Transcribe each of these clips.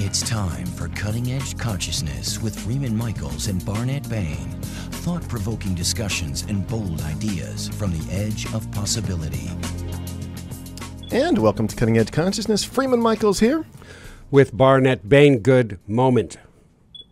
It's time for Cutting Edge Consciousness with Freeman Michaels and Barnet Bain. Thought-provoking discussions and bold ideas from the edge of possibility. And welcome to Cutting Edge Consciousness. Freeman Michaels here. With Barnet Bain. Good moment.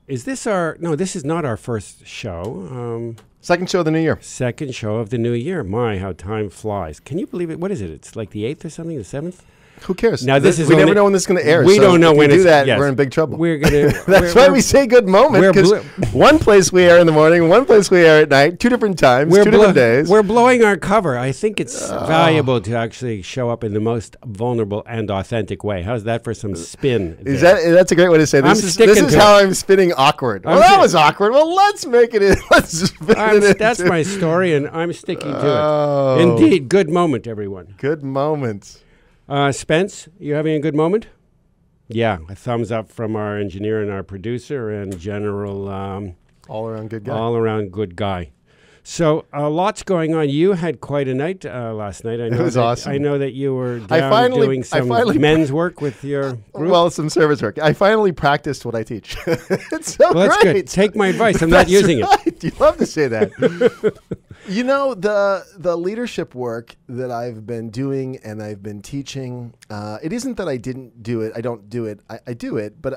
Is this our... No, this is not our first show. Second show of the new year. Second show of the new year. My, how time flies. Can you believe it? What is it? It's like the 8th or something? The 7th? Who cares? Now, this is we never know when this is going to air. We don't know when we do it's... that, yes. we're in big trouble. We're gonna, That's why we say good moment, because one place we air in the morning, one place we air at night, two different times, two different days. We're blowing our cover. I think it's valuable to actually show up in the most vulnerable and authentic way. How's that for some spin? That's a great way to say this. This is how I'm spinning awkward. Well, that was awkward. Well, let's make it in. Let's spin it in. That's my story, and I'm sticking to it. Indeed, good moment, everyone. Good moment. Spence, you having a good moment? Yeah, a thumbs up from our engineer and our producer and general... all-around good guy. All-around good guy. So, lots going on. You had quite a night last night. I know it was awesome. I know that you were down doing some men's work with your group. Well, some service work. I finally practiced what I teach. It's so great. That's good. Take my advice. I'm not using it. You love to say that. You know, the leadership work that I've been doing and I've been teaching, it isn't that I didn't do it. I don't do it. I do it. But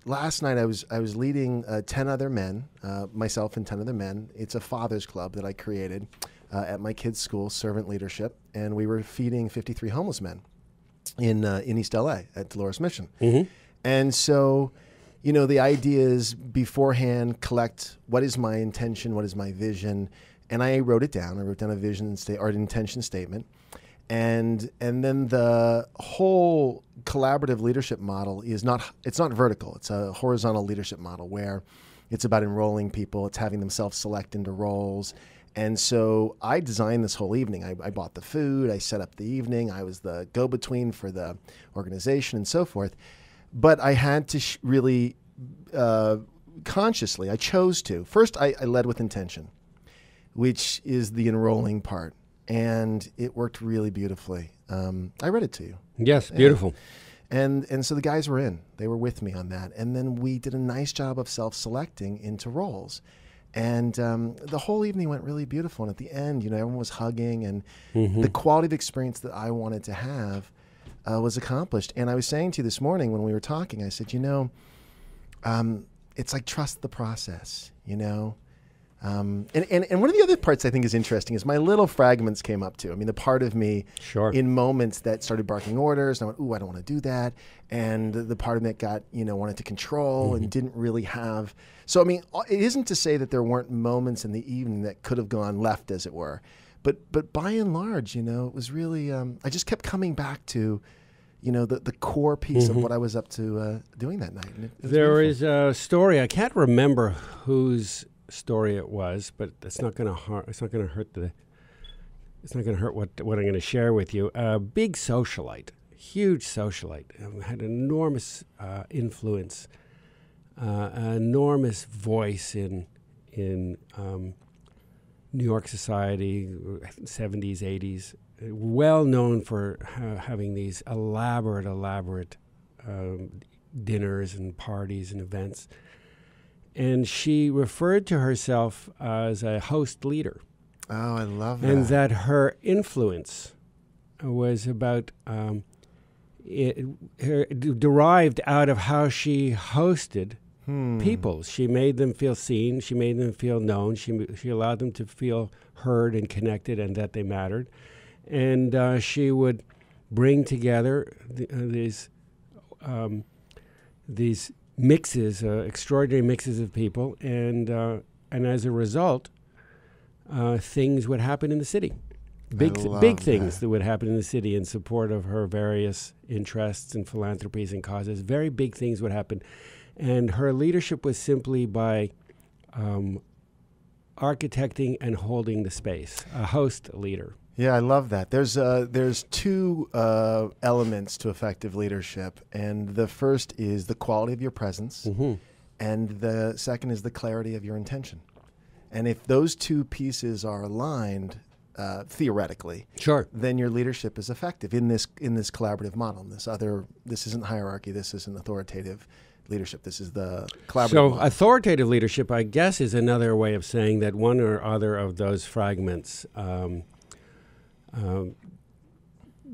last night I was leading 10 other men, myself and 10 other men. It's a father's club that I created at my kids' school, Servant Leadership. And we were feeding 53 homeless men in East LA at Dolores Mission. Mm-hmm. And so... You know, the idea is beforehand, collect what is my intention, what is my vision, and I wrote it down. I wrote down a vision or an intention statement, and then the whole collaborative leadership model is it's not vertical. It's a horizontal leadership model where it's about enrolling people. It's having them self-select into roles. And so I designed this whole evening. I bought the food. I set up the evening. I was the go-between for the organization and so forth. But I had to really consciously, I chose to. First, I led with intention, which is the enrolling part. And it worked really beautifully. I read it to you. Yes, beautiful. And so the guys were in. They were with me on that. And then we did a nice job of self-selecting into roles. And the whole evening went really beautiful. And at the end, you know, everyone was hugging. And the quality of experience that I wanted to have was accomplished. And I was saying to you this morning when we were talking, I said, you know, it's like trust the process, you know. And one of the other parts I think is interesting is my little fragments came up too. I mean, the part of me in moments that started barking orders, and I went, ooh, I don't want to do that. And the part of me that got, you know, wanted to control and didn't really have. So, I mean, it isn't to say that there weren't moments in the evening that could have gone left, as it were. But by and large, you know, it was really, I just kept coming back to, you know, the core piece of what I was up to doing that night. There is a story, I can't remember whose story it was, but it's not going to hurt. It's not going to hurt what I'm going to share with you. A big socialite, huge socialite, had enormous influence, enormous voice in New York society, 70s, 80s, well known for having these elaborate dinners and parties and events. And she referred to herself as a host leader. Oh, I love that. And that her influence was about, derived out of how she hosted people. She made them feel seen. She made them feel known. She allowed them to feel heard and connected and that they mattered. And she would bring together these mixes, extraordinary mixes of people, and as a result, things would happen in the city. Big things that would happen in the city in support of her various interests and philanthropies and causes. Very big things would happen. And her leadership was simply by architecting and holding the space, a host leader. Yeah, I love that. There's two elements to effective leadership, and the first is the quality of your presence, and the second is the clarity of your intention. And if those two pieces are aligned, theoretically, Sure. then your leadership is effective in this collaborative model. This isn't hierarchy. This isn't authoritative leadership. This is the collaborative model. Authoritative leadership, I guess, is another way of saying that one or other of those fragments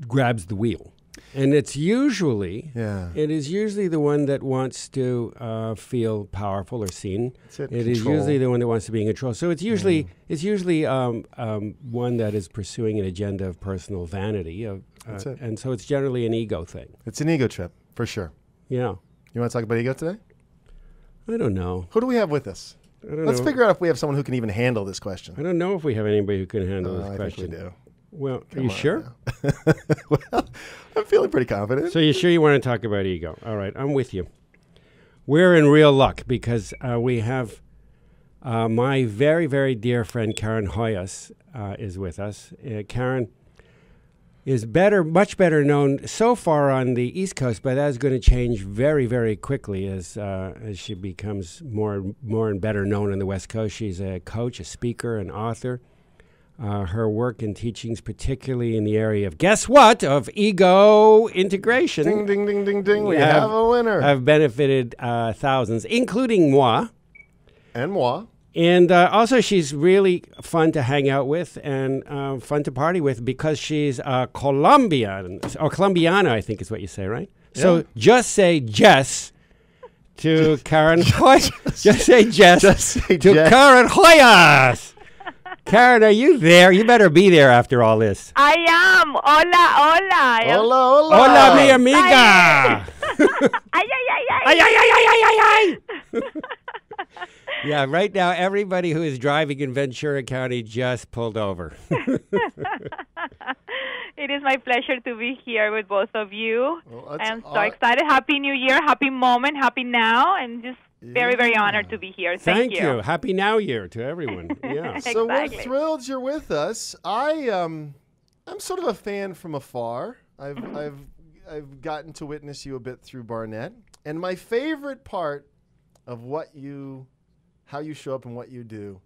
grabs the wheel. And it is usually the one that wants to feel powerful or seen. It is usually the one that wants to be in control. So it's usually one that is pursuing an agenda of personal vanity. And so it's generally an ego thing. It's an ego trip, for sure. Yeah. You want to talk about ego today? I don't know. Who do we have with us? Let's figure out if we have someone who can even handle this question. I don't know if we have anybody who can handle this question. I think we do. Well, are you sure? Well, I'm feeling pretty confident. So you're sure you want to talk about ego? All right, I'm with you. We're in real luck because we have my very, very dear friend Karen Hoyos is with us. Karen is much better known so far on the East Coast, but that is going to change very, very quickly as she becomes more and better known on the West Coast. She's a coach, a speaker, an author. Her work and teachings, particularly in the area of, guess what, of ego integration. Ding, ding, ding, ding, ding. We have a winner. Have benefited thousands, including moi. And moi. And also she's really fun to hang out with and fun to party with because she's Colombian, or Colombiana, I think is what you say, right? Yeah. So just say Jess to Karen Hoyos. Just say Jess to Karen Hoyos. Karen, are you there? You better be there after all this. I am. Hola, hola. Hola, hola. Hola, mi amiga. Ay, ay, ay, ay. Ay, ay, ay, ay, ay, ay. Yeah, right now, everybody who is driving in Ventura County just pulled over. It is my pleasure to be here with both of you. Well, I am so excited. Happy New Year, happy moment, happy now, and just very, very honored to be here. Thank you. Happy New Year to everyone. Yeah. So we're thrilled you're with us. I'm sort of a fan from afar. I've gotten to witness you a bit through Barnet, and my favorite part of how you show up and what you do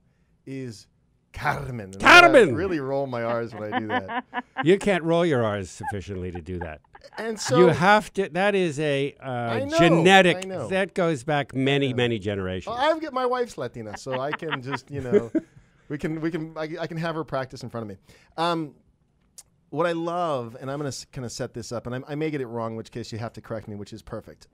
is Carmen. And Carmen! I really roll my R's when I do that. You can't roll your R's sufficiently to do that. And so you have to. That is a genetic. That goes back many generations. Well, my wife's Latina, so I can just I can have her practice in front of me. What I love, and I'm going to kind of set this up, and I may get it wrong, in which case you have to correct me, which is perfect.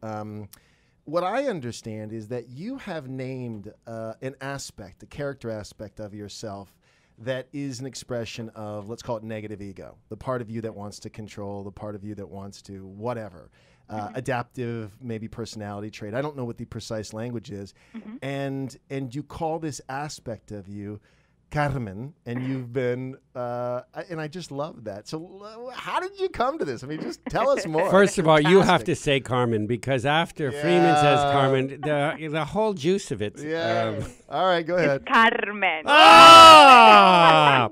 What I understand is that you have named an aspect, a character aspect of yourself that is an expression of, let's call it negative ego, the part of you that wants to control, the part of you that wants to whatever, adaptive, maybe personality trait. I don't know what the precise language is. And you call this aspect of you Carmen, and you've been, and I just love that. So how did you come to this? I mean, just tell us more. First of all, you have to say Carmen, because after Freeman says Carmen, the whole juice of it. Yeah. All right, go ahead. It's Carmen. Ah!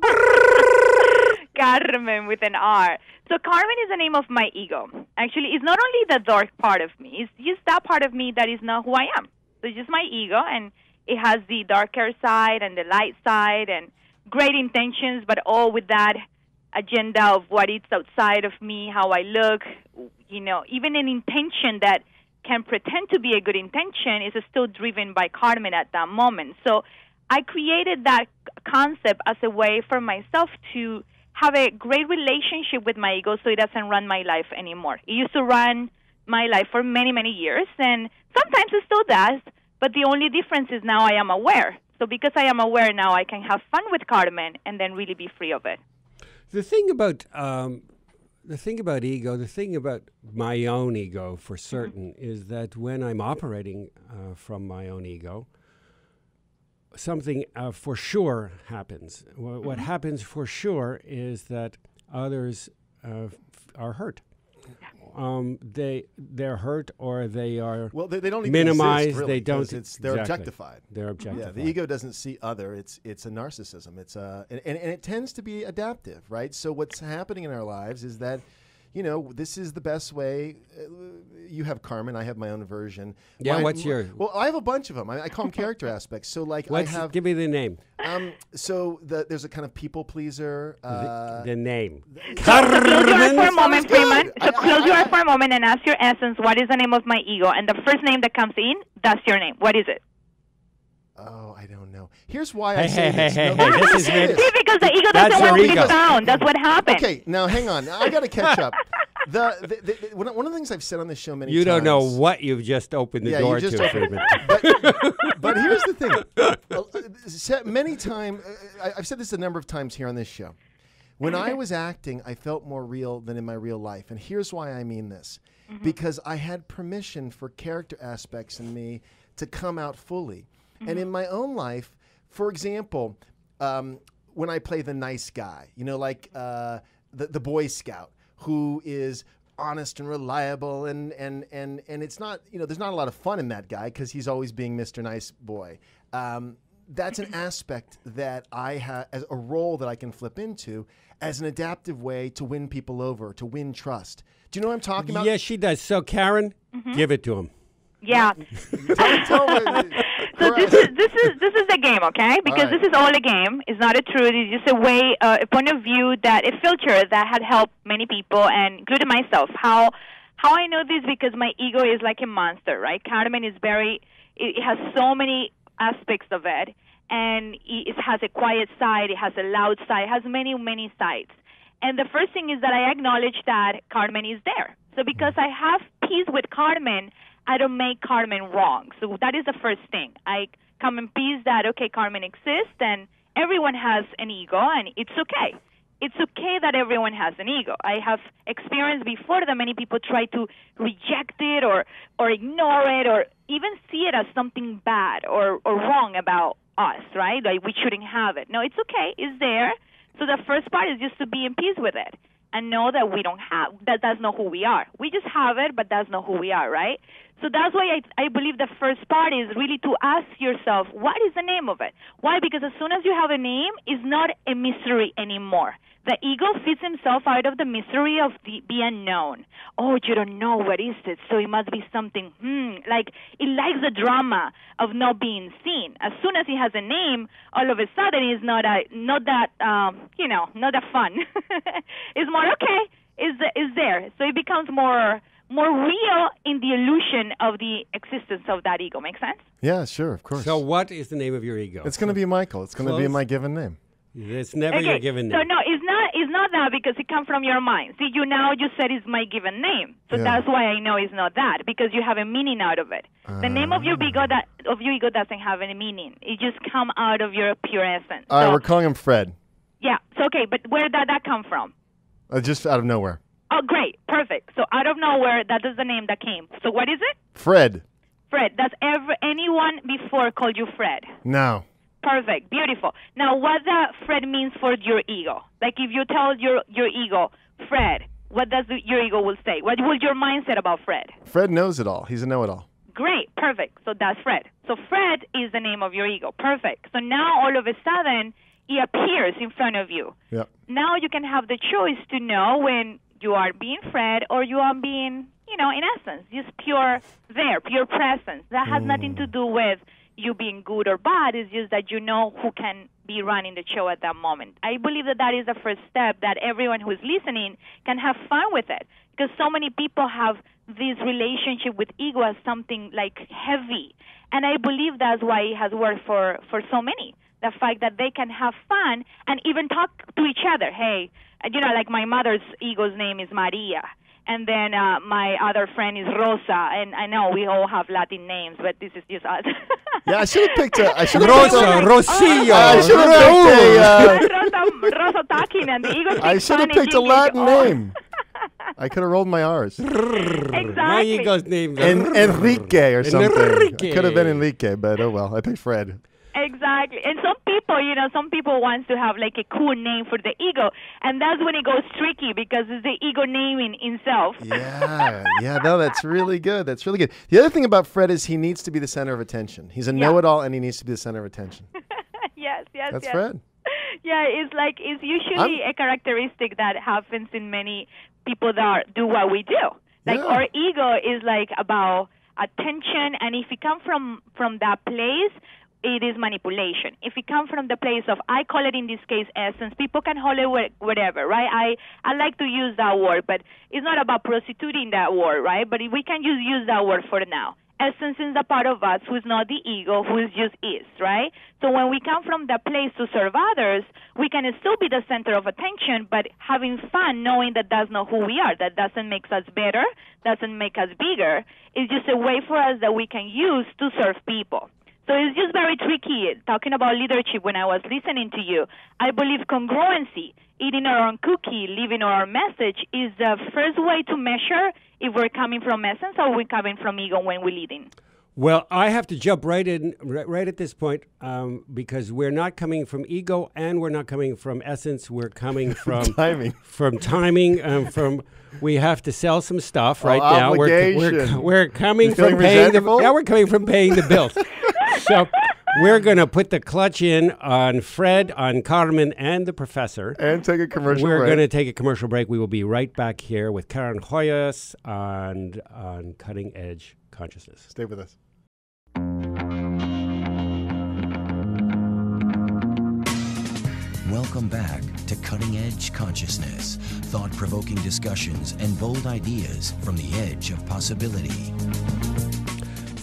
Carmen with an R. So Carmen is the name of my ego. Actually, it's not only the dark part of me. It's just that part of me that is not who I am. So it's just my ego, and it has the darker side and the light side and great intentions, but all with that agenda of what is outside of me, how I look, even an intention that can pretend to be a good intention is still driven by Carmen at that moment. So I created that concept as a way for myself to have a great relationship with my ego so it doesn't run my life anymore. It used to run my life for many, many years, and sometimes it still does. But the only difference is now I am aware. So because I am aware now, I can have fun with Carmen and then really be free of it. The thing about ego, the thing about my own ego for certain is that when I'm operating from my own ego, something for sure happens. What happens for sure is that others are hurt. They're hurt, or they are they don't even minimized. Exist, really, they don't. They're objectified. They're objectified. Yeah, the ego doesn't see other. It's a narcissism. It's and it tends to be adaptive, right? So what's happening in our lives is that you know, this is the best way. You have Carmen. I have my own version. Yeah, what's your? Well, I have a bunch of them. I call them character aspects. So, like, Give me the name. So there's a kind of people pleaser. The name. So close your eyes for a moment, Freeman. So close your eyes for a moment and ask your essence, what is the name of my ego? And the first name that comes in, that's your name. What is it? Oh, I don't know. Here's why I say this. This is See, because the ego doesn't want to be found. That's what happened. Okay, now hang on. I got to catch up. One of the things I've said on this show many times. You don't know what you've just opened the door to, Freeman. But here's the thing. Many times, I've said this a number of times here on this show. When I was acting, I felt more real than in my real life. And here's why I mean this. Because I had permission for character aspects in me to come out fully. And in my own life, for example, when I play the nice guy, you know, like the Boy Scout, who is honest and reliable, and it's not, you know, there's not a lot of fun in that guy because he's always being Mr. Nice Boy. That's an aspect that I have, as a role that I can flip into as an adaptive way to win people over, to win trust. Do you know what I'm talking about? Yes, she does. So, Karen, give it to him. Yeah. Tell me. So this is the game, okay? Because this is all a game. It's not a truth. It's just a way, a point of view that a filter that had helped many people, and including myself. How I know this, because my ego is like a monster, right? Carmen is it has so many aspects of it, and it has a quiet side, it has a loud side, it has many, many sides. And the first thing is that I acknowledge that Carmen is there. So because I have peace with Carmen, I don't make Carmen wrong. So that is the first thing. I come in peace that, okay, Carmen exists, and everyone has an ego, and it's okay. It's okay that everyone has an ego. I have experienced before that many people try to reject it or ignore it or even see it as something bad or wrong about us, right? Like we shouldn't have it. No, it's okay. It's there. So the first part is just to be in peace with it and know that we don't have, that's not who we are. We just have it, but that's not who we are, right? So that's why I believe the first part is really to ask yourself, what is the name of it? Why? Because as soon as you have a name, it's not a mystery anymore. The ego fits himself out of the mystery of the unknown. Oh, you don't know what is it, so it must be something, like it likes the drama of not being seen. As soon as he has a name, all of a sudden it's not that fun. It's more, okay, is there. So it becomes more real in the illusion of the existence of that ego. Make sense? Yeah, sure, of course. So what is the name of your ego? It's going to be Michael. It's going to be my given name. It's never your given name. So no, it's not that, because it comes from your mind. See, you said it's my given name. So that's why I know it's not that, because you have a meaning out of it. The name of your ego doesn't have any meaning. It just comes out of your pure essence. All right, we're calling him Fred. Yeah. So okay, but where did that come from? Just out of nowhere. Oh, great. Perfect. So out of nowhere, that is the name that came. So what is it? Fred. Fred. Does anyone before called you Fred? No. Perfect. Beautiful. Now, what the Fred means for your ego? Like if you tell your ego, Fred, what does your ego will say? What will your mind say about Fred? Fred knows it all. He's a know-it-all. Great. Perfect. So that's Fred. So Fred is the name of your ego. Perfect. So now all of a sudden, he appears in front of you. Yep. Now you can have the choice to know when you are being Fred or you are being, in essence, just pure presence. That has nothing to do with you being good or bad. It's just that you know who can be running the show at that moment. I believe that is the first step, that everyone who is listening can have fun with it, because so many people have this relationship with ego as something like heavy, and I believe that's why it has worked for so many. The fact that they can have fun and even talk to each other. Hey, like my mother's ego's name is Maria. And then my other friend is Rosa, and I know we all have Latin names, but this is just us. Yeah, I should have picked a... Rosillo. I should have picked Rosa Takin, and the ego. I should have picked a Latin name. I could have rolled my R's. Exactly. My ego's name Enrique or something. Enrique. Could have been Enrique, but oh well. I picked Fred. Exactly. And some people want to have like a cool name for the ego, and that's when it goes tricky, because it's the ego naming himself. Yeah, no, that's really good. That's really good. The other thing about Fred is he needs to be the center of attention. He's a know-it-all, and he needs to be the center of attention. Yes. That's Fred. Yeah, it's usually a characteristic that happens in many people that do what we do. Like our ego is like about attention, and if it comes from that place, it is manipulation. If it comes from the place of, I call it in this case essence, people can call it whatever, right? I like to use that word, but it's not about prostituting that word, right? But we can use that word for now. Essence is the part of us who is not the ego, who is just is, right? So when we come from that place to serve others, we can still be the center of attention, but having fun knowing that that's not who we are. That doesn't make us better, doesn't make us bigger. It's just a way for us that we can use to serve people. So it's just very tricky talking about leadership when I was listening to you. I believe congruency, eating our own cookie, living our message, is the first way to measure if we're coming from essence or we're coming from ego when we're leading. Well, I have to jump right in right at this point because we're not coming from ego and we're not coming from essence. We're coming from timing. From timing. We have to sell some stuff right now. We're coming from paying we're coming from paying the bills. So we're going to put the clutch in on Fred, on Carmen, and the professor. And take a commercial break. We're going to take a commercial break. We will be right back here with Karen Hoyos on Cutting Edge Consciousness. Stay with us. Welcome back to Cutting Edge Consciousness, thought-provoking discussions and bold ideas from the edge of possibility.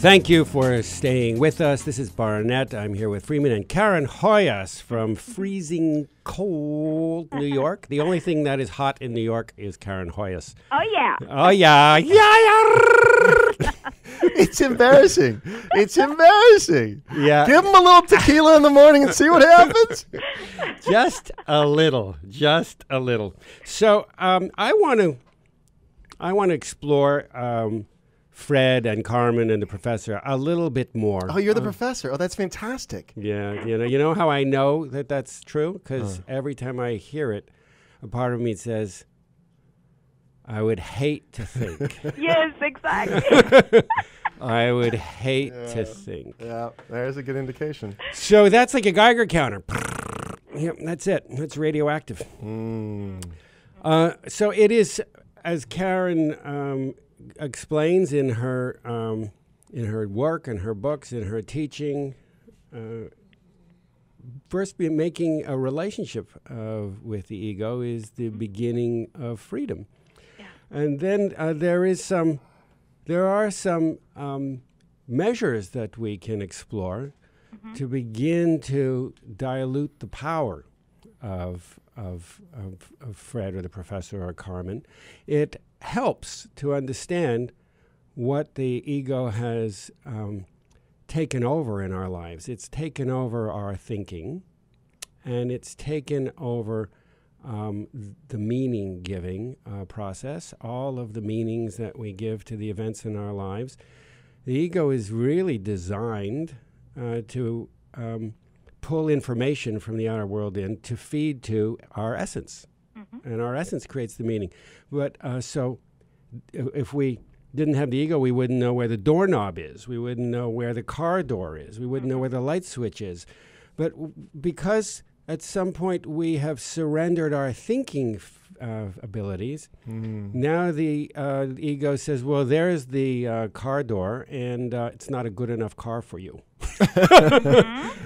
Thank you for staying with us. This is Barnet. I'm here with Freeman and Karen Hoyos from freezing cold New York. The only thing that is hot in New York is Karen Hoyos. Oh, yeah. Oh, yeah. Yeah. It's embarrassing. It's embarrassing. Yeah. Give them a little tequila in the morning and see what happens. Just a little. Just a little. So I want to explore Fred and Carmen and the professor a little bit more. Oh, you're the professor. Oh, that's fantastic. Yeah, you know how I know that that's true? Because every time I hear it, a part of me says, I would hate to think. Yes, exactly. I would hate to think. Yeah, there's a good indication. So that's like a Geiger counter. Yep, that's it. That's radioactive. So it is, as Karen explains in her work and her books, in her teaching, first making a relationship with the ego is the beginning of freedom. Yeah. And then there are some measures that we can explore to begin to dilute the power of Fred or the professor or Carmen. It helps to understand what the ego has taken over in our lives. It's taken over our thinking, and it's taken over the meaning-giving process, all of the meanings that we give to the events in our lives. The ego is really designed to pull information from the outer world in to feed to our essence. And our essence creates the meaning. But so if we didn't have the ego, we wouldn't know where the doorknob is. We wouldn't know where the car door is. We wouldn't know where the light switch is. But because at some point we have surrendered our thinking abilities, now the ego says, well, there's the car door, and it's not a good enough car for you.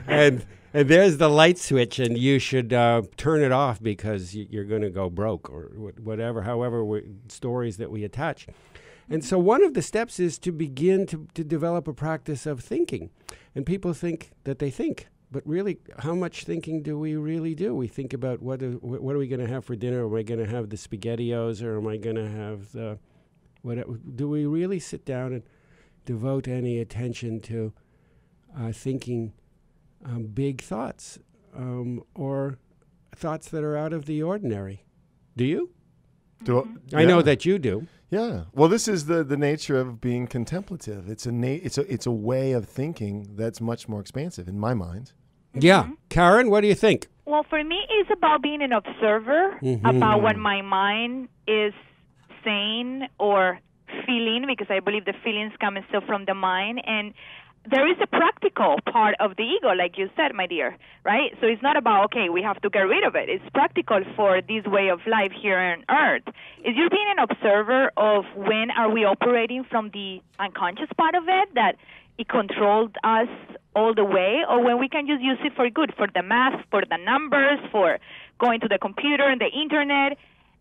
And there's the light switch, and you should turn it off because you're going to go broke or whatever, stories that we attach. And so one of the steps is to begin to develop a practice of thinking. And people think that they think, but really, how much thinking do we really do? We think about what are we going to have for dinner? Am I going to have the SpaghettiOs, or am I going to have the do we really sit down and devote any attention to thinking big thoughts or thoughts that are out of the ordinary? Do you? I know that you do. Yeah. Well, this is the nature of being contemplative. It's a way of thinking that's much more expansive in my mind. Yeah. Karen, what do you think? Well, for me, it's about being an observer about what my mind is saying or feeling, because I believe the feelings come still from the mind. And there is a practical part of the ego, like you said, my dear, right? So it's not about, okay, we have to get rid of it. It's practical for this way of life here on Earth. Is you're being an observer of when are we operating from the unconscious part of it, that it controlled us all the way, or when we can just use it for good, for the math, for the numbers, for going to the computer and the internet.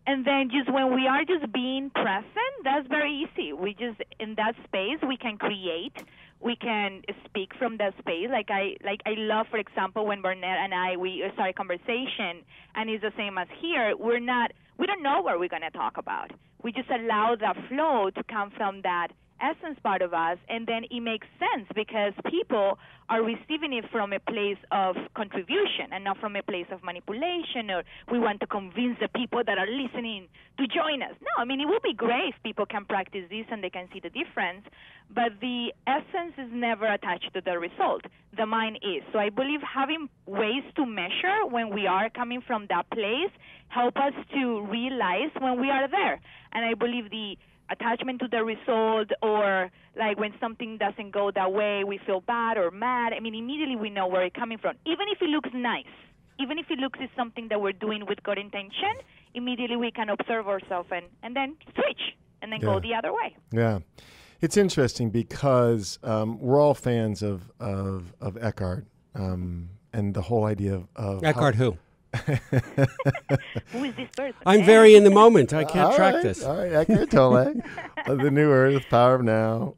And then just when we are just being present, that's very easy. We just, in that space, we can create, we can speak from that space. Like I love, for example, when Barnet and we start a conversation, and it's the same as here. We don't know what we're going to talk about. We just allow the flow to come from that essence part of us, and then it makes sense because people are receiving it from a place of contribution and not from a place of manipulation, or we want to convince the people that are listening to join us. No, I mean, it would be great if people can practice this and they can see the difference, but the essence is never attached to the result. The mind is. So I believe having ways to measure when we are coming from that place help us to realize when we are there. And I believe the attachment to the result, or like when something doesn't go that way, we feel bad or mad. I mean, immediately we know where it's coming from. Even if it looks nice, even if it looks as something that we're doing with good intention, immediately we can observe ourselves and then switch and then go the other way. Yeah. It's interesting because we're all fans of Eckhart and the whole idea of Eckhart who? Who is this person? I'm very in the moment. I can't track this. All right, Eckhart Tolle, The New Earth, Power of Now,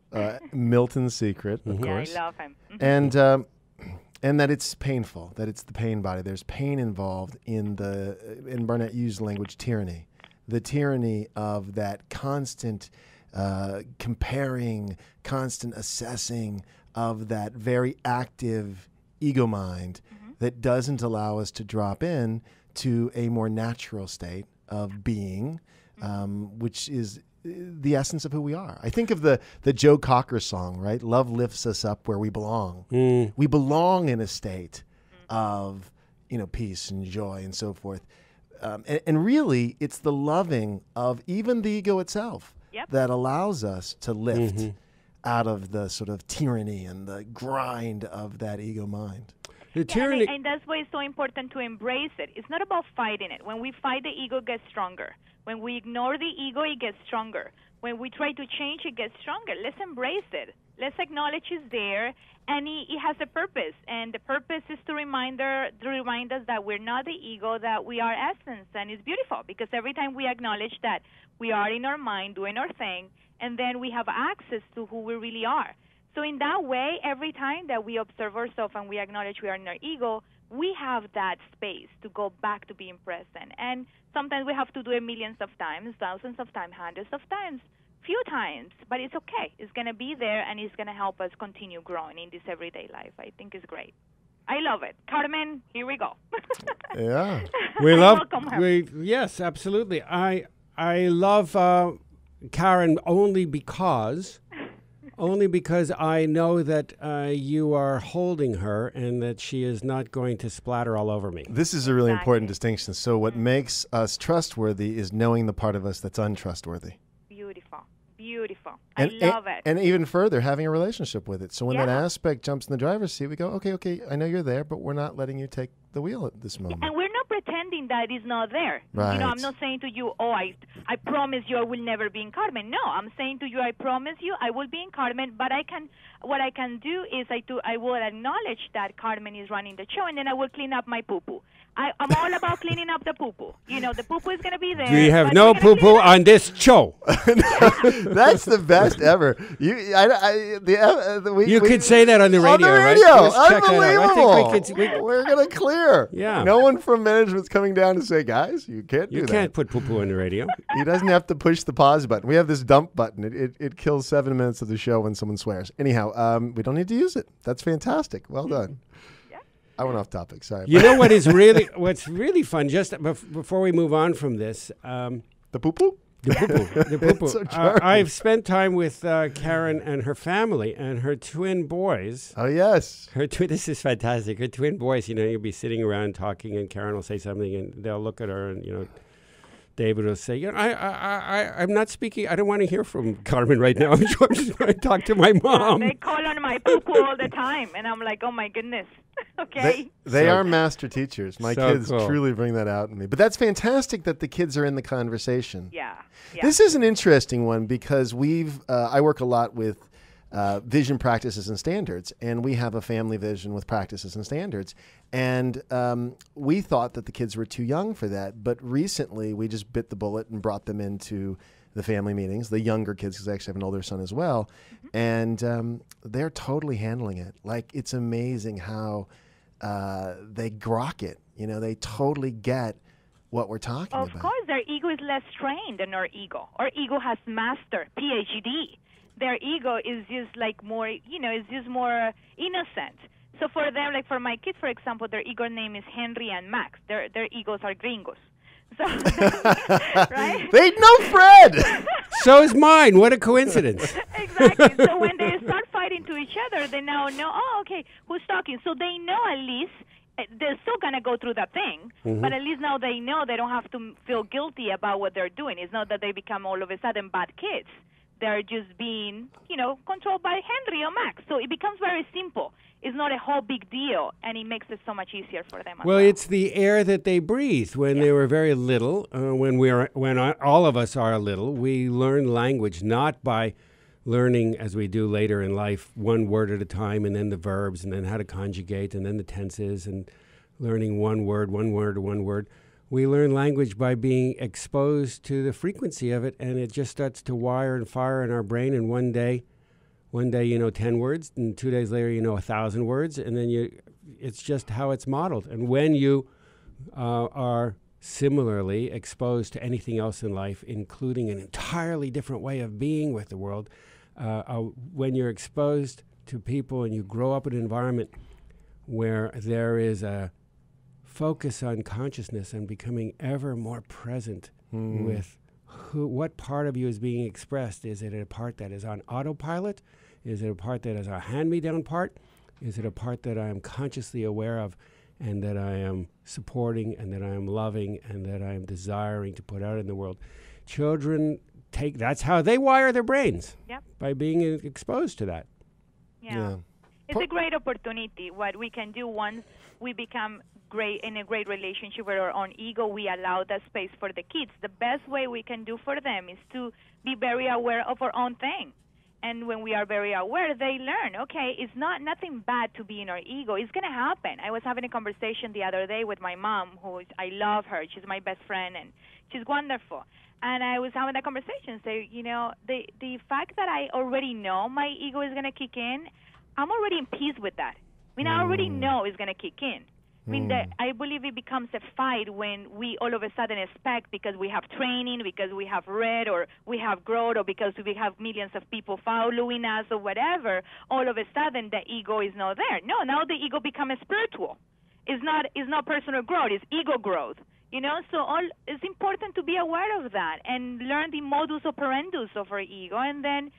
Milton's Secret, of course. Yeah, I love him. And that it's painful, that it's the pain body. There's pain involved in Barnett used the language tyranny, the tyranny of that constant comparing, constant assessing of that very active ego mind that doesn't allow us to drop in to a more natural state of being, which is the essence of who we are. I think of the Joe Cocker song, right? Love lifts us up where we belong. We belong in a state of, peace and joy and so forth. And really, it's the loving of even the ego itself that allows us to lift out of the sort of tyranny and the grind of that ego mind. The tyranny, and that's why it's so important to embrace it. It's not about fighting it. When we fight, the ego gets stronger. When we ignore the ego, it gets stronger. When we try to change, it gets stronger. Let's embrace it. Let's acknowledge it's there, and it has a purpose. And the purpose is to remind us that we're not the ego, that we are essence. And it's beautiful because every time we acknowledge that we are in our mind doing our thing, and then we have access to who we really are. So in that way, every time that we observe ourselves and we acknowledge we are in our ego, we have that space to go back to being present. And sometimes we have to do it millions of times, thousands of times, hundreds of times, few times, but it's okay. It's going to be there, and it's going to help us continue growing in this everyday life. I think it's great. I love it. Carmen, here we go. Yeah. We love, welcome her. Yes, absolutely. I love Karen only because I know that you are holding her and that she is not going to splatter all over me. This is a really important distinction. So what makes us trustworthy is knowing the part of us that's untrustworthy. Beautiful. And, I love it. And even further, having a relationship with it. So when that aspect jumps in the driver's seat, we go, okay, I know you're there, but we're not letting you take the wheel at this moment. And we're not pretending that it's not there. Right. I'm not saying to you, I promise you I will never be in Carmen. No, I'm saying to you, I promise you I will be in Carmen, but what I can do is I will acknowledge that Carmen is running the show, and then I will clean up my poo-poo. I'm all about cleaning up the poo-poo. The poo-poo is going to be there. We have no poo-poo on this show. That's the best ever. You could say that on the radio, right? Unbelievable. We're going to clear. Yeah. No one from management's coming down to say, guys, you can't do that. You can't put poo-poo on the radio. He doesn't have to push the pause button. We have this dump button. It kills 7 minutes of the show when someone swears. Anyhow, we don't need to use it. That's fantastic. Well done. I went off topic. Sorry. You know what's really fun? Just before we move on from this, the poo-poo. The poo-poo. The poo-poo. So I've spent time with Karen and her family and her twin boys. Oh yes. This is fantastic. Her twin boys. You'll be sitting around talking, and Karen will say something, and they'll look at her and David will say, I'm not speaking. I don't want to hear from Carmen right now. I'm just going to talk to my mom. They call on my poo-poo all the time, and I'm like, oh my goodness. Okay. They are master teachers. My kids cool. truly bring that out in me. But that's fantastic that the kids are in the conversation. Yeah. This is an interesting one because I work a lot with vision practices and standards, and we have a family vision with practices and standards. And we thought that the kids were too young for that, but recently we just bit the bullet and brought them into the family meetings, the younger kids, because I actually have an older son as well, and they're totally handling it. Like, it's amazing how they grok it. You know, they totally get what we're talking about. Of course, their ego is less trained than our ego. Our ego has master, PhD. Their ego is just like more, is just more innocent. So for them, like for my kids, for example, their ego name is Henry and Max. Their egos are gringos. So, right? They know Fred! So is mine. What a coincidence. Exactly. So when they start fighting to each other, they now know, oh, okay, who's talking? So they know at least they're still going to go through that thing, but at least now they know they don't have to feel guilty about what they're doing. It's not that they become all of a sudden bad kids. They're just being, controlled by Henry or Max. So it becomes very simple. It's not a whole big deal, and it makes it so much easier for them. Well, it's the air that they breathed when they were very little. When all of us are little, we learn language not by learning, as we do later in life, one word at a time, and then the verbs, and then how to conjugate, and then the tenses, and learning one word. We learn language by being exposed to the frequency of it, and it just starts to wire and fire in our brain. And one day, 10 words, and 2 days later, 1,000 words, and then it's just how it's modeled. And when you are similarly exposed to anything else in life, including an entirely different way of being with the world, when you're exposed to people and you grow up in an environment where there is a focus on consciousness and becoming ever more present with what part of you is being expressed. Is it a part that is on autopilot? Is it a part that is a hand-me-down part? Is it a part that I am consciously aware of and that I am supporting and that I am loving and that I am desiring to put out in the world? Children that's how they wire their brains, by being exposed to that. Yeah. It's a great opportunity. What we can do once we become in a great relationship with our own ego, we allow that space for the kids. The best way we can do for them is to be very aware of our own thing. And when we are very aware, they learn, okay, it's nothing bad to be in our ego. It's going to happen. I was having a conversation the other day with my mom, I love her. She's my best friend, and she's wonderful. And I was having that conversation, say, the fact that I already know my ego is going to kick in, I'm already in peace with that. I already know it's going to kick in. I believe it becomes a fight when we all of a sudden expect, because we have training, because we have read, or we have grown, or because we have millions of people following us or whatever, all of a sudden the ego is not there. No, now the ego becomes spiritual. It's not personal growth, it's ego growth. So it's important to be aware of that and learn the modus operandi of our ego, and then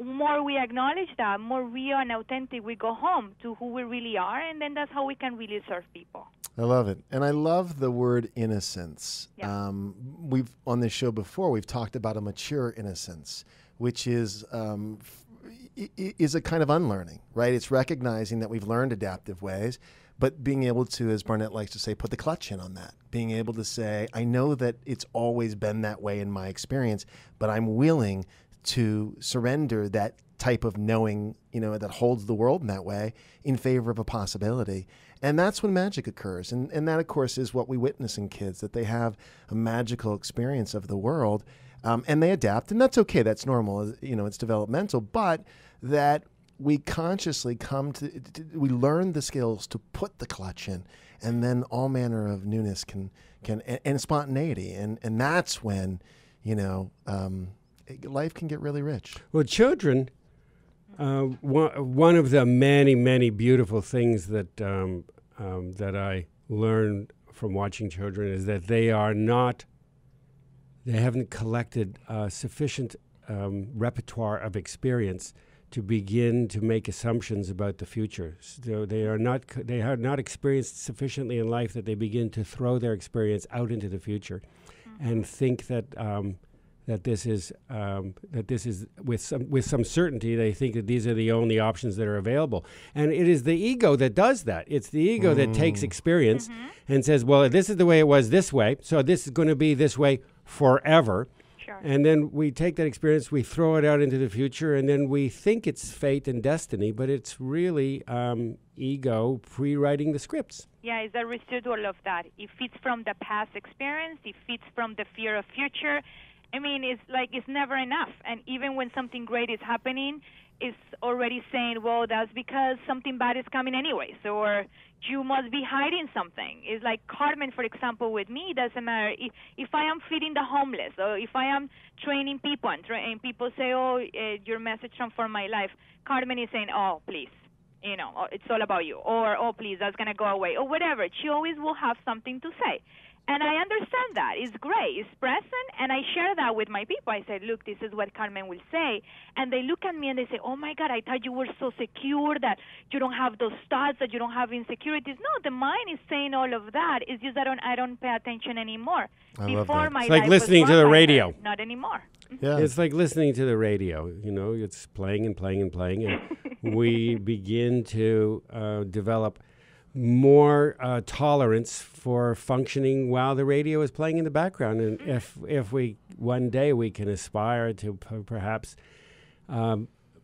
more we acknowledge that, more real and authentic we go home to who we really are, and then that's how we can really serve people. I love it. And I love the word innocence. Yeah. We've on this show before, we've talked about a mature innocence, which is a kind of unlearning, right? It's recognizing that we've learned adaptive ways, but being able to, as Barnet likes to say, put the clutch in on that. Being able to say, I know that it's always been that way in my experience, but I'm willing to surrender that type of knowing, that holds the world in that way in favor of a possibility. And that's when magic occurs. And that, of course, is what we witness in kids, that they have a magical experience of the world, and they adapt. And that's okay. That's normal. It's developmental. But that we consciously we learn the skills to put the clutch in, and then all manner of newness and spontaneity. And that's when, life can get really rich. Well, children, one of the many, many beautiful things that I learned from watching children is that they haven't collected sufficient repertoire of experience to begin to make assumptions about the future. So they have not experienced sufficiently in life that they begin to throw their experience out into the future. and think that that this is with some certainty. They think that these are the only options that are available, and it is the ego that does that. It's the ego that takes experience and says, "Well, this is the way it was this way, so this is going to be this way forever." Sure. And then we take that experience, we throw it out into the future, and then we think it's fate and destiny, but it's really ego pre-writing the scripts. Yeah, it's a residual of that. It feeds from the past experience. It feeds from the fear of future. I mean, it's like it's never enough. And even when something great is happening, it's already saying, well, that's because something bad is coming anyways, or you must be hiding something. It's like Carmen, for example, with me, it doesn't matter. If I am feeding the homeless, or if I am training people, and people say, oh, your message transformed my life, Carmen is saying, oh, please, it's all about you, or, oh, please, that's going to go away, or whatever. She always will have something to say. And I understand that. It's great. It's present. And I share that with my people. I said, look, this is what Carmen will say. And they look at me and they say, oh, my God, I thought you were so secure that you don't have those thoughts, that you don't have insecurities. No, the mind is saying all of that. It's just that I don't pay attention anymore. Before It's like listening to the radio. Not anymore. Yeah. It's like listening to the radio. It's playing and playing and playing. And we begin to develop more tolerance for functioning while the radio is playing in the background. And if we one day we can aspire to perhaps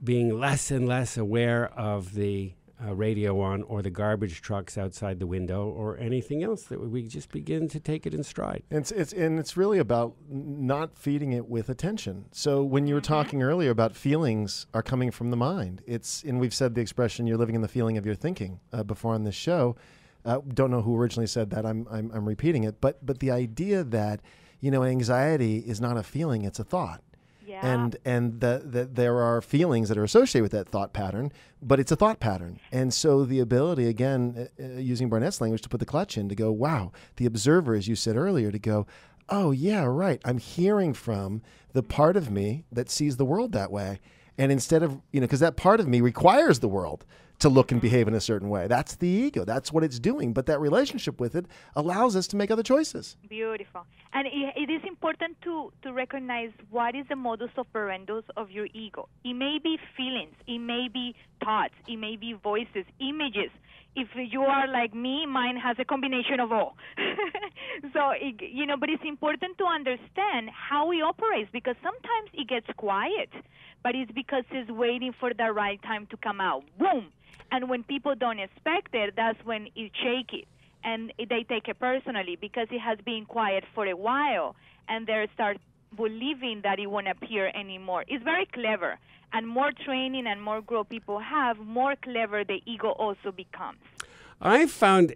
being less and less aware of the radio on, or the garbage trucks outside the window, or anything else, that we just begin to take it in stride. It's really about not feeding it with attention. So when you were talking earlier about feelings are coming from the mind, and we've said the expression, you're living in the feeling of your thinking, before on this show. Don't know who originally said that. I'm repeating it, but the idea that anxiety is not a feeling, it's a thought. Yeah. And that there are feelings that are associated with that thought pattern, but it's a thought pattern. And so the ability, again, using Barnett's language, to put the clutch in, to go, wow, the observer, as you said earlier, to go, oh, yeah, right, I'm hearing from the part of me that sees the world that way. And instead of, because that part of me requires the world to look and behave in a certain way. That's the ego. That's what it's doing. But that relationship with it allows us to make other choices. Beautiful. And it is important to recognize what is the modus operandi of your ego. It may be feelings. It may be thoughts. It may be voices, images. If you are like me, mine has a combination of all. So, but it's important to understand how it operates, because sometimes it gets quiet, but it's because it's waiting for the right time to come out. Boom! And when people don't expect it, that's when it shakes it. And they take it personally because it has been quiet for a while, and they start believing that it won't appear anymore. It's very clever. And more training and more growth people have, more clever the ego also becomes. I found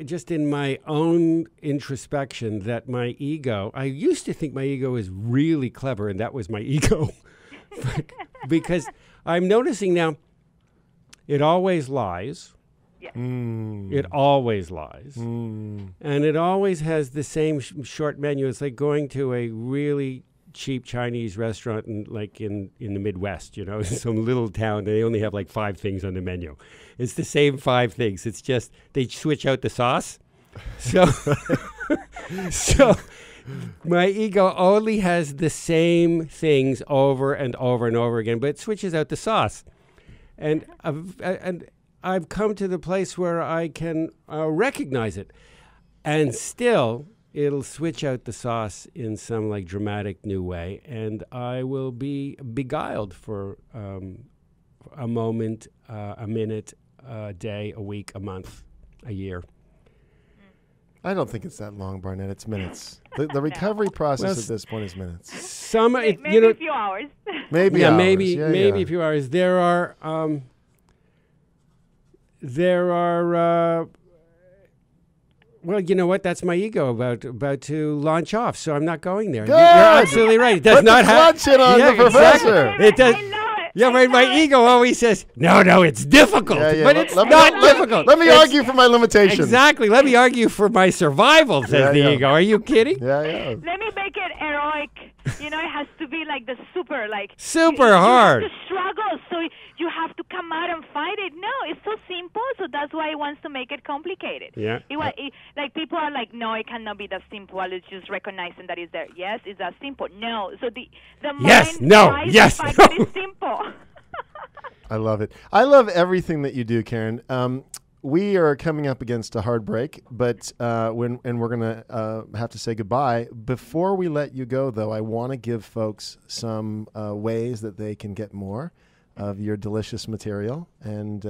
just in my own introspection that my ego, I used to think my ego was really clever, and that was my ego. Because I'm noticing now, it always lies. Yeah. It always lies. And it always has the same short menu. It's like going to a really cheap Chinese restaurant in the Midwest, some little town. They only have like 5 things on the menu. It's the same 5 things. It's just they switch out the sauce. So, so my ego only has the same things over and over and over again, but it switches out the sauce. And I've come to the place where I can recognize it, and still it'll switch out the sauce in some dramatic new way, and I will be beguiled for a moment, a minute, a day, a week, a month, a year. I don't think it's that long, Barnett. It's minutes. The recovery process at this point is minutes. Maybe a few hours. Maybe hours. Maybe a few hours. There are well, you know what? That's my ego about to launch off, so I'm not going there. Good. You're absolutely right. It does Put not the clutch in on the professor. Exactly. It does. I know it. Yeah, right. My ego always says, no, it's difficult. But it's not difficult. Let me argue for my limitations. Exactly. Let me argue for my survival, says the ego. Are you kidding? Yeah. Let me make it heroic. You know, it has to be like the super, like super hard. You have to struggle, so you have to come out and fight it. No, it's so simple. So that's why he wants to make it complicated. Yeah. Like people are like, no, it cannot be that simple. It's just recognizing that it's there. Yes, it's that simple. No, so the yes, mind no, tries yes, to fight no. that it's simple. I love it. I love everything that you do, Karen. We are coming up against a hard break, but we're going to have to say goodbye. Before we let you go, though, I want to give folks some ways that they can get more of your delicious material. And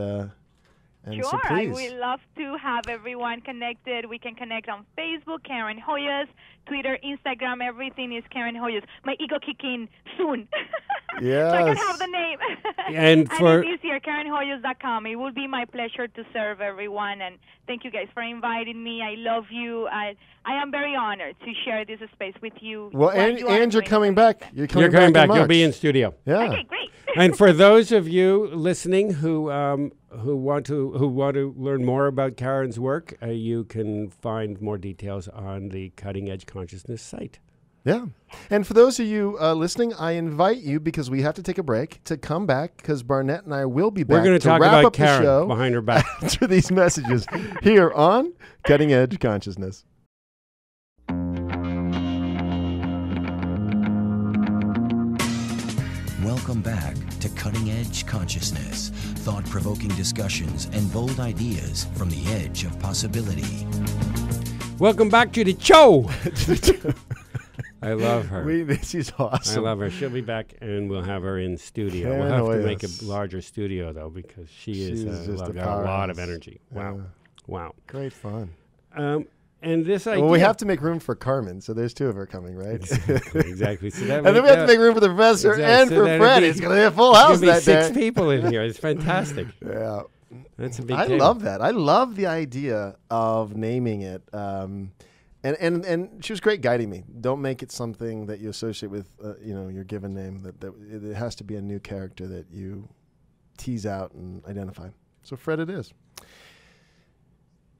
Sure, so I please. would love to have everyone connected. We can connect on Facebook, Karen Hoyos, Twitter, Instagram. Everything is Karen Hoyos. My ego kick in soon. Yes. So I can have the name. And for it's easier, KarenHoyos.com. It would be my pleasure to serve everyone. And thank you guys for inviting me. I love you. I am very honored to share this space with you. Well, and you're coming back. You're coming back. in You'll be March. in studio. Yeah. Okay, great. And for those of you listening who want to learn more about Karen's work, you can find more details on the Cutting Edge Consciousness site. Yeah. And for those of you listening, I invite you, because we have to take a break, to come back, because Barnett and I will be back We're going to talk wrap about up the Karen show behind her back. after these messages here on Cutting Edge Consciousness. Welcome back to Cutting Edge Consciousness, thought-provoking discussions and bold ideas from the edge of possibility. Welcome back to the show. I love her. She's awesome. I love her. She'll be back, and we'll have her in studio. Karen We'll have to Hoyos. make a larger studio, though, because she's just a got a lot of powerhouse. energy. Wow. Yeah. Wow. Great fun. And this idea... Well, we have to make room for Carmen, so there's two of her coming, right? Exactly. So that And then we have to make room for the professor and for that'd Fred. be- It's going to be a full house There's that going to be 6 day. people in here. It's fantastic. Yeah. That's a big I table. love that. I love the idea of naming it. And she was great guiding me. Don't make it something that you associate with your given name. That it has to be a new character that you tease out and identify. So Fred it is.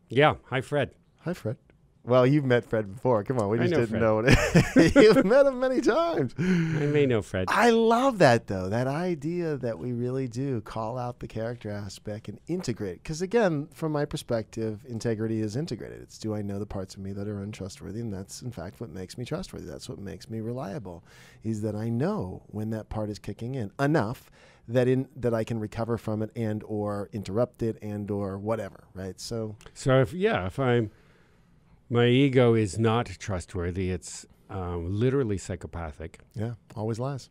Yeah. Hi, Fred. Hi, Fred. Well, you've met Fred before. Come on, we I just know didn't Fred. know it. You've met him many times. I may know Fred. I love that, though, that idea that we really do call out the character aspect and integrate. Because, again, from my perspective, integrity is integrated. It's, do I know the parts of me that are untrustworthy? And that's, in fact, what makes me trustworthy. That's what makes me reliable, is that I know when that part is kicking in enough that I can recover from it and or interrupt it and or whatever, right? So if my ego is not trustworthy, it's literally psychopathic. yeah, always lies.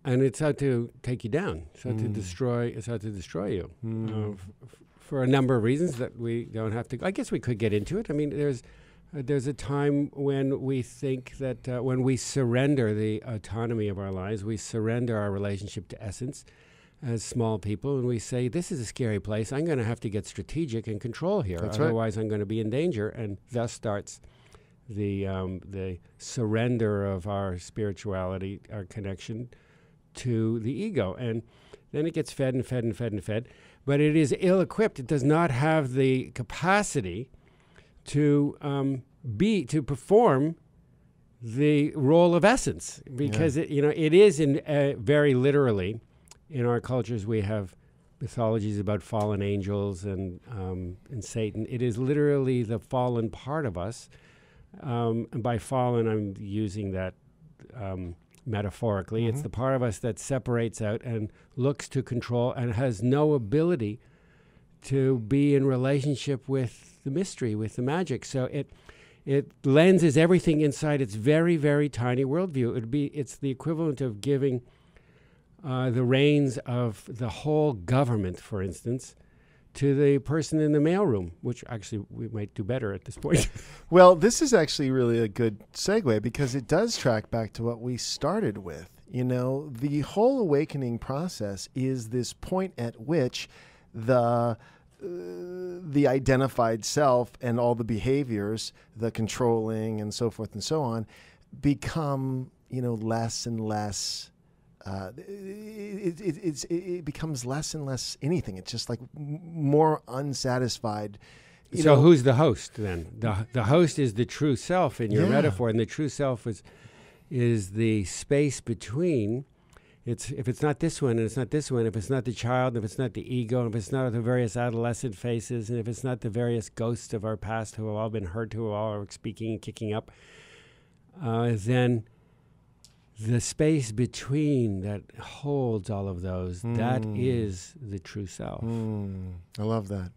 And it's out to take you down. It's out to destroy. It's out to destroy you for a number of reasons that we don't have to. I guess we could get into it. I mean, there's a time when we think that when we surrender the autonomy of our lives, we surrender our relationship to essence as small people, and we say, this is a scary place. I'm going to have to get strategic and control here. That's right. Otherwise, I'm going to be in danger. And thus starts the surrender of our spirituality, our connection to the ego. And then it gets fed and fed and fed and fed. But it is ill-equipped. It does not have the capacity to perform the role of essence, because it is very literally. In our cultures, we have mythologies about fallen angels and Satan. It is literally the fallen part of us. And by fallen, I'm using that metaphorically. It's the part of us that separates out and looks to control and has no ability to be in relationship with the mystery, with the magic. So it lenses everything inside its very, very tiny worldview. It's the equivalent of giving the reins of the whole government, for instance, to the person in the mailroom, which actually we might do better at this point. Well, this is actually really a good segue, because it does track back to what we started with. The whole awakening process is this point at which the identified self and all the behaviors, the controlling and so forth and so on, become, less and less. It becomes less and less anything. It's just like more unsatisfied. So who's the host then? The host is the true self in your metaphor, and the true self is the space between. If it's not this one, and it's not this one, if it's not the child, if it's not the ego, if it's not the various adolescent faces, and if it's not the various ghosts of our past who have all been hurt, who all are speaking and kicking up, then the space between that holds all of those, that is the true self. I love that.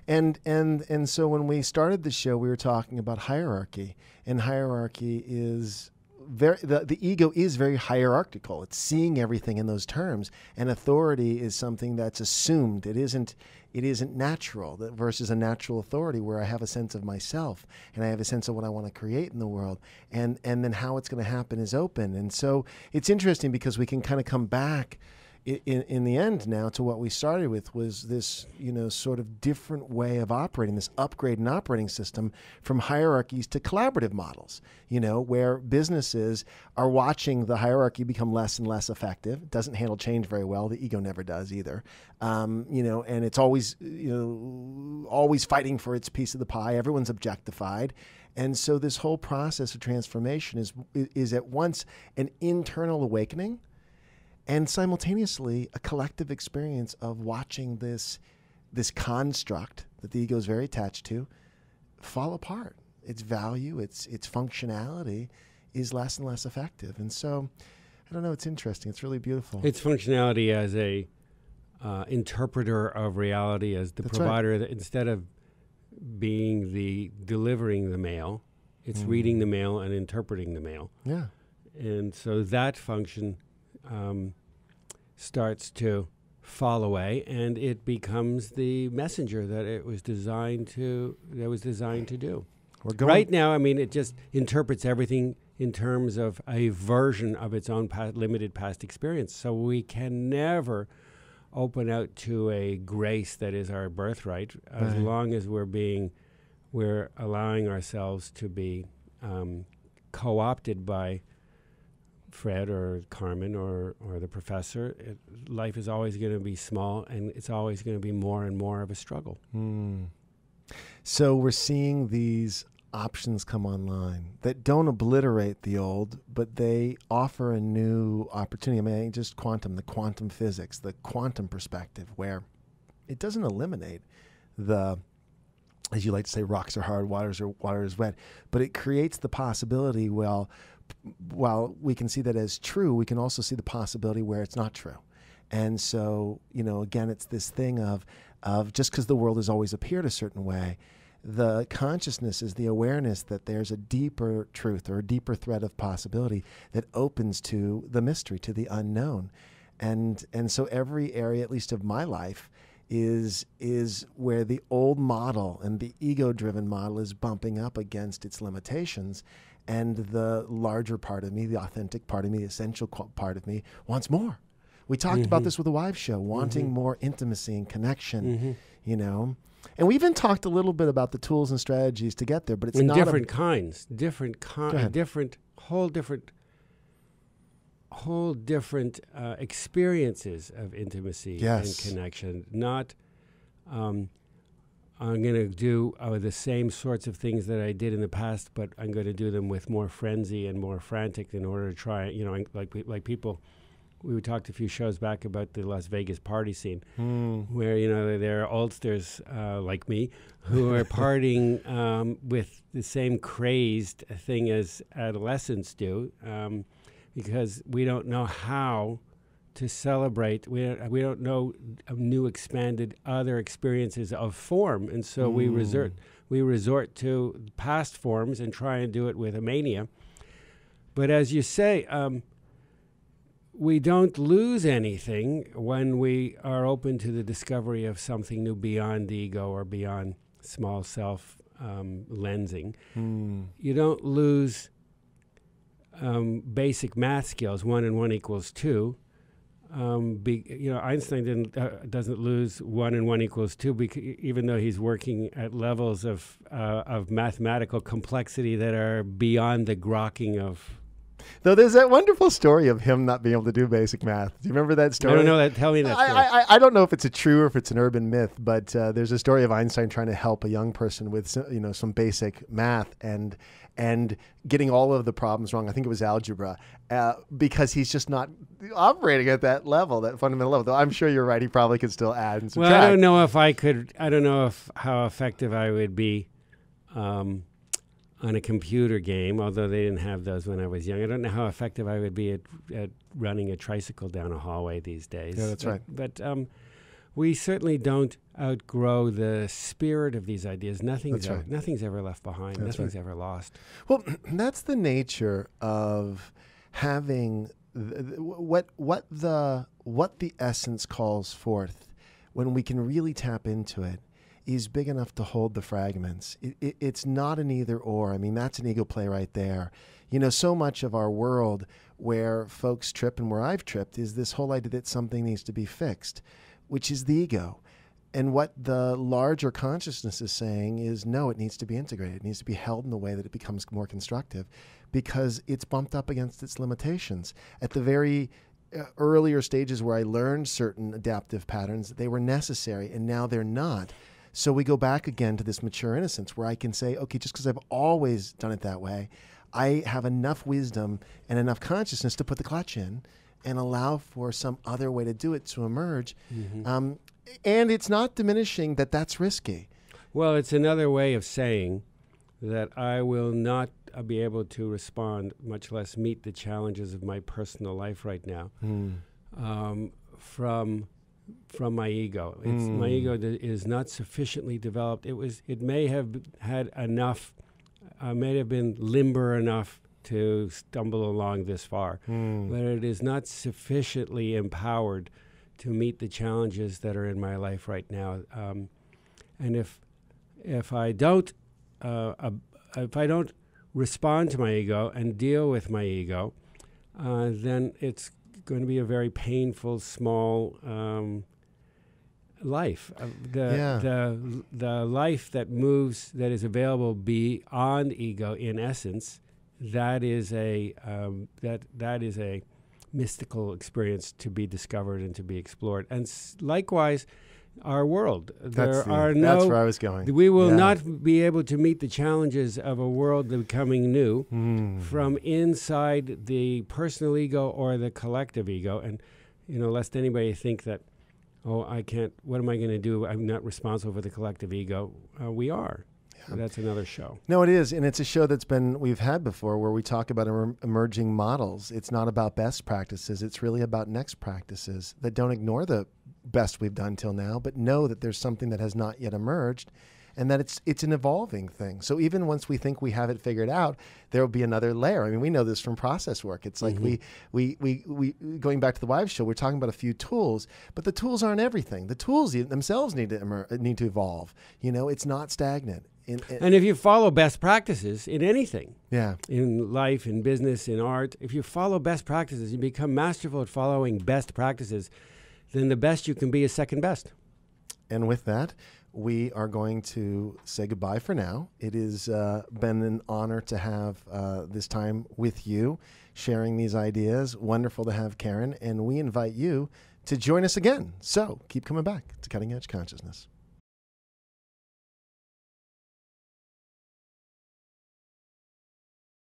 And so when we started the show, we were talking about hierarchy, and hierarchy is the ego is very hierarchical. It's seeing everything in those terms, and authority is something that's assumed. It isn't natural. Versus a natural authority where I have a sense of myself and I have a sense of what I want to create in the world, and then how it's going to happen is open. And so it's interesting because we can kind of come back in the end now to what we started with, was this, sort of different way of operating, this upgrade in operating system from hierarchies to collaborative models, where businesses are watching the hierarchy become less and less effective. It doesn't handle change very well. The ego never does either. And it's always, always fighting for its piece of the pie. Everyone's objectified. And so this whole process of transformation is at once an internal awakening and simultaneously a collective experience of watching this construct that the ego is very attached to fall apart. Its value, its functionality is less and less effective. And so, I don't know, it's interesting. It's really beautiful. Its functionality as a interpreter of reality, as the That's provider, right. that instead of being the delivering the mail, it's reading the mail and interpreting the mail. Yeah. And so that function starts to fall away, and it becomes the messenger that it was designed to do. Right now, it just interprets everything in terms of a version of its own limited past experience. So we can never open out to a grace that is our birthright, as long as we're allowing ourselves to be co-opted by Fred or Carmen or the professor. Life is always going to be small, and it's always going to be more and more of a struggle. So we're seeing these options come online that don't obliterate the old, but they offer a new opportunity. Just the quantum physics, the quantum perspective, where it doesn't eliminate the, as you like to say, rocks are hard, water is wet, but it creates the possibility, while we can see that as true, we can also see the possibility where it's not true. And so, again, it's this thing of just because the world has always appeared a certain way, the consciousness is the awareness that there's a deeper truth or a deeper thread of possibility that opens to the mystery, to the unknown. And so every area, at least of my life, is where the old model and the ego-driven model is bumping up against its limitations. And the larger part of me, the authentic part of me, the essential part of me wants more. We talked about this with the Wives Show, wanting more intimacy and connection, And we even talked a little bit about the tools and strategies to get there, but it's not different kinds, whole different experiences of intimacy and connection. Not I'm going to do the same sorts of things that I did in the past, but I'm going to do them with more frenzy and more frantic in order to try, like people. We talked a few shows back about the Las Vegas party scene, where, there are oldsters like me who are partying with the same crazed thing as adolescents do, because we don't know how to celebrate. We don't know new, expanded, other experiences of form, and so we resort to past forms and try and do it with a mania. But as you say, we don't lose anything when we are open to the discovery of something new beyond the ego or beyond small self lensing. You don't lose basic math skills. 1 and 1 equals 2. Einstein doesn't lose 1 and 1 equals 2, even though he's working at levels of mathematical complexity that are beyond the grokking of Though there's that wonderful story of him not being able to do basic math. Do you remember that story? I don't know that. Tell me that story. I don't know if it's a true or if it's an urban myth, but there's a story of Einstein trying to help a young person with some basic math and getting all of the problems wrong. I think it was algebra, because he's just not operating at that level, that fundamental level. Though I'm sure you're right. He probably could still add and subtract. Well, I don't know if I could. I don't know how effective I would be on a computer game, although they didn't have those when I was young. I don't know how effective I would be at running a tricycle down a hallway these days. Yeah, that's right. But we certainly don't outgrow the spirit of these ideas. Nothing's ever left behind. Nothing's ever lost. Well, that's the nature of having what the essence calls forth when we can really tap into it. Is big enough to hold the fragments. It's not an either or. I mean, that's an ego play right there. So much of our world where folks trip and where I've tripped is this whole idea that something needs to be fixed, which is the ego. And what the larger consciousness is saying is, no, it needs to be integrated. It needs to be held in a way that it becomes more constructive because it's bumped up against its limitations. At the very earlier stages where I learned certain adaptive patterns, they were necessary, and now they're not. So we go back again to this mature innocence where I can say, okay, just because I've always done it that way, I have enough wisdom and enough consciousness to put the clutch in and allow for some other way to do it to emerge. Mm-hmm. And it's not diminishing that that's risky. Well, it's another way of saying that I will not be able to respond, much less meet the challenges of my personal life right now, from my ego. My ego is not sufficiently developed. It may have had enough, may have been limber enough to stumble along this far, but it is not sufficiently empowered to meet the challenges that are in my life right now. And if I don't respond to my ego and deal with my ego, then it's going to be a very painful, small life. The life that moves, that is available beyond ego, in essence, that is a mystical experience to be discovered and to be explored. And likewise, our world. That's where I was going. We will not be able to meet the challenges of a world becoming new from inside the personal ego or the collective ego. And, lest anybody think that, I can't, what am I going to do? I'm not responsible for the collective ego. We are. Yeah. That's another show. No, it is. And it's a show we've had before where we talk about emerging models. It's not about best practices. It's really about next practices that don't ignore the best we've done till now, but know that there's something that has not yet emerged and that it's an evolving thing. So even once we think we have it figured out, there will be another layer. I mean, we know this from process work. It's like we going back to the Wives show, we're talking about a few tools, but the tools aren't everything. The tools themselves need to evolve. It's not stagnant. And if you follow best practices in anything, in life, in business, in art, if you follow best practices, you become masterful at following best practices, then the best you can be is second best. And with that, we are going to say goodbye for now. It has been an honor to have this time with you, sharing these ideas. Wonderful to have Karen, and we invite you to join us again. So keep coming back to Cutting Edge Consciousness.